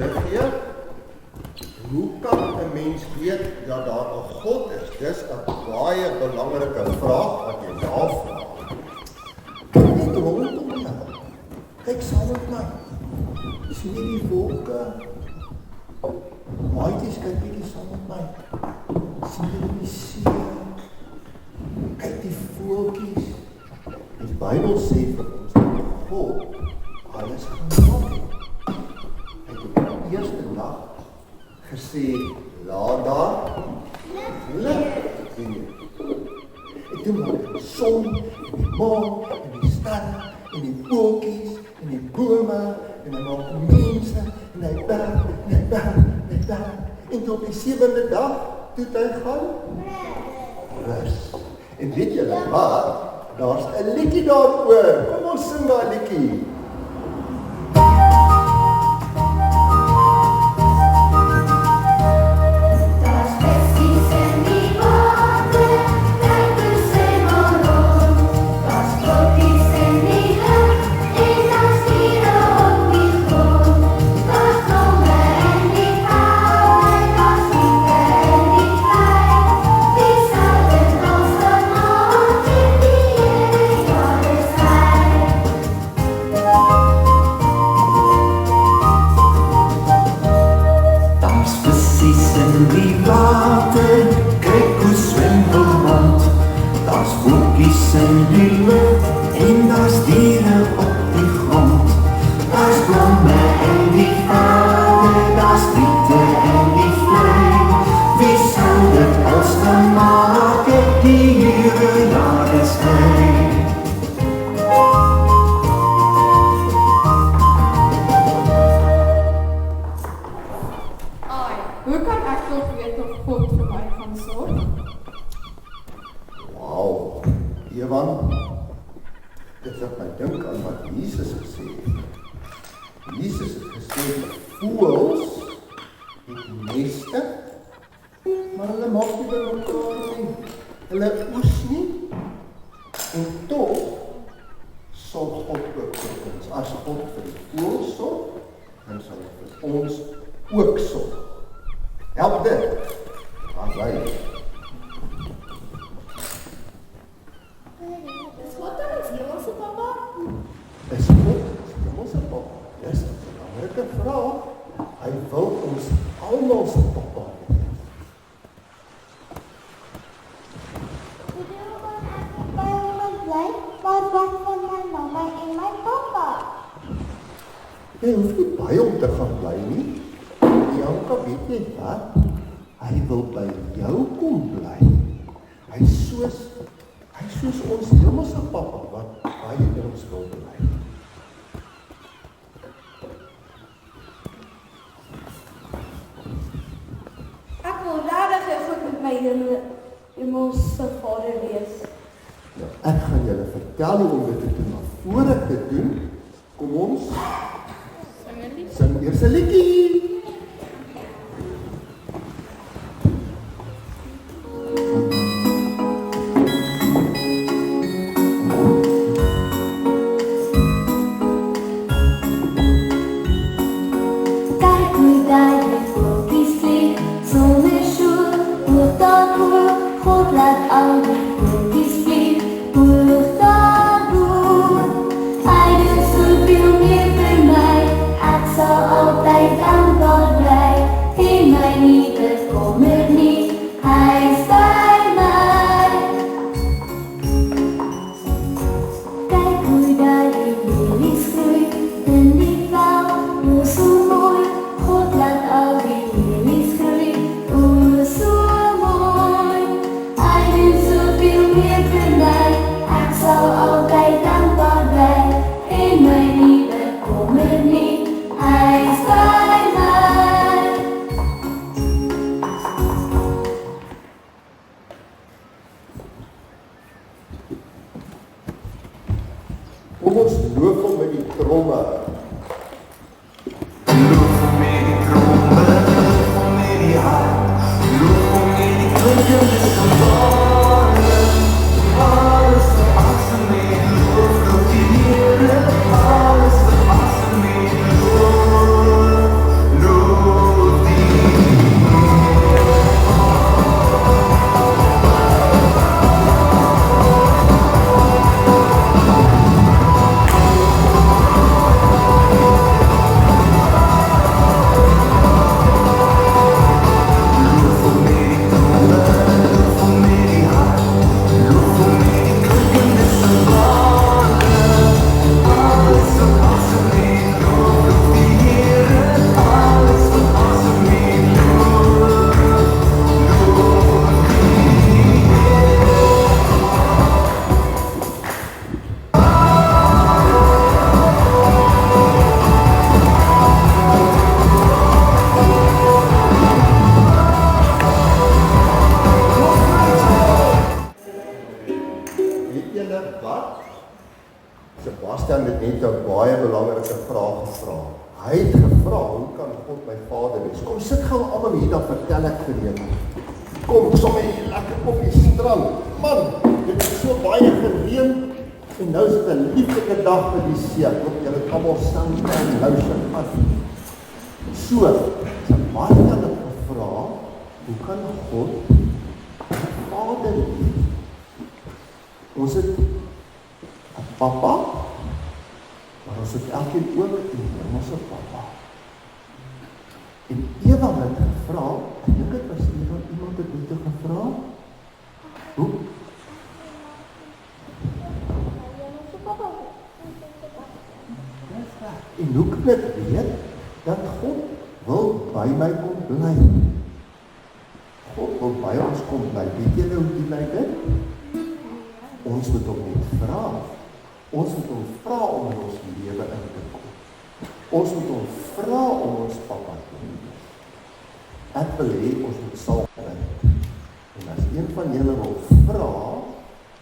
gee, hoe kan 'n mens weet dat daar 'n God is? Dis 'n baie belangrike vraag wat jy navra. Kyk net rondom jou. Kyk saam met my. Sien jy die wolke? Maatjies, kyk bietjie saam met my. Sien jy die see? Kyk die voeltjies. Die Bybel sê vir ons dat God alles gemaak het. Hy het op die eerste dag gesê, laat daar lig wees. En toe maak die son, en die maan, en die sterre, en die voeltjies, en die bome, en hy maak mense, en hy berg, en hy berg, en hy berg. En toe op die 7de dag, toe hy gaan rus. En weet julle wat? Daar's 'n liedjie daaroor. Kom ons sing daai liedjie. Jy hoef nie baie om te gaan bly nie. Bianca, weet jy wat? Hy wil by jou kom bly. Hy soos ons hemelse Pappa wat baie in ons wil bly. Ek wil regtig goed met my hemelse Vader wees. Nou, ek gaan julle vertel hoe om dit te doen, maar voor ek dit doen, kom ons sing eers 'n liedjie. Hy is by my. van hier dan vertel ek vir julle. Kom, sommer hier lekker op die strand. Man, dit is so baie gereën en nou is dit 'n lieflike dag vir die see. Ek hoop julle kan almal suntan lotion af. So, as baie hulle gevra, hoe kan God Vader wees? Ons het 'n Papa, maar ons het elkeen ook 'n hemelse Papa. En Eva het gevra, ek dink dit was Eva, iemand het dit gevra. Hoe? En hoe kan ek weet dat God wil by my kom bly? God wil by ons kom bly. Weet julle hoe die bly dit? Ons moet hom net vra. Ons moet hom vra om in ons lewe in te kom. Ons moet hom vra om ons Papa te wees. Ek wil hê ons moet saam bid. En as een van julle wil vra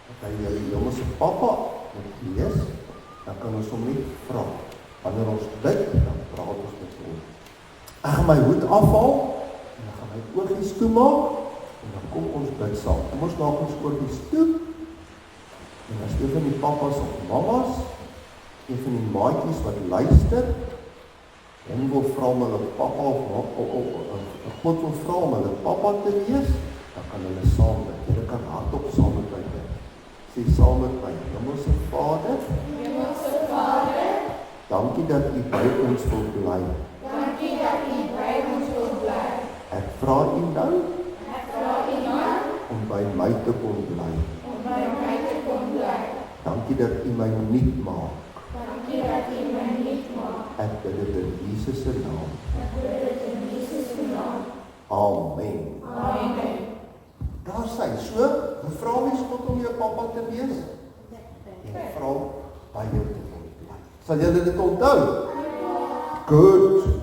dat hy julle hemelse Papa moet wees, dan kan ons hom net vra. Wanneer ons bid, dan praat ons met hom. Ek gaan my hoed afhaal en dan gaan my oogies toemaak en dan kom ons bid saam. Kom ons maak ons oogies toe. En as een van die papas of mamas, een van die maatjies wat luister, en wil vra om hulle papa of God wil vra om hulle papa te wees, dan kan hulle saam bid. Julle kan hardop saam met my bid. Sê saam met my, Hemelse Vader, dankie dat U by ons wil bly. Ek vra U nou om by my te kom bly. Dankie dat U my nuut maak. Ek bid dit in Jesus se naam. Amen. Daar sê so, vra mens God om jou papa te wees? En vra by jou te kom bly. Sal julle dit onthou? Goed.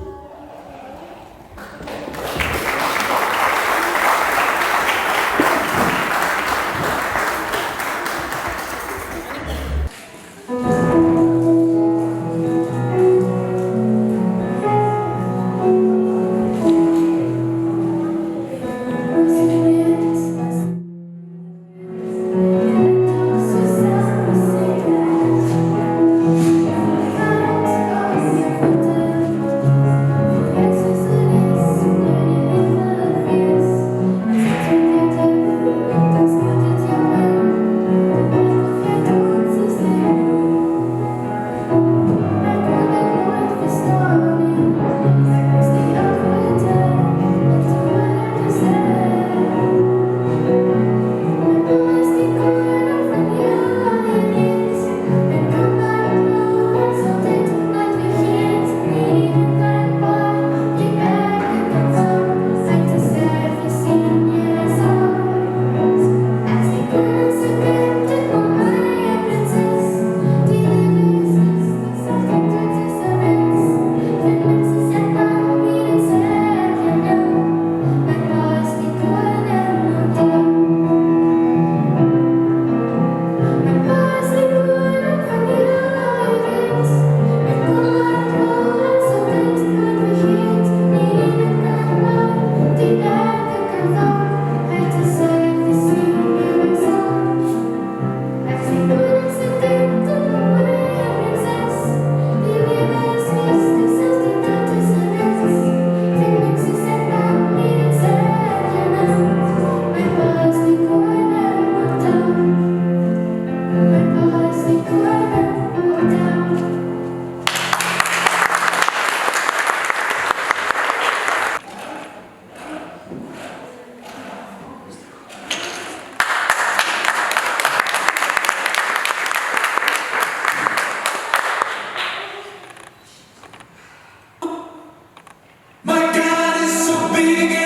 My God is so big.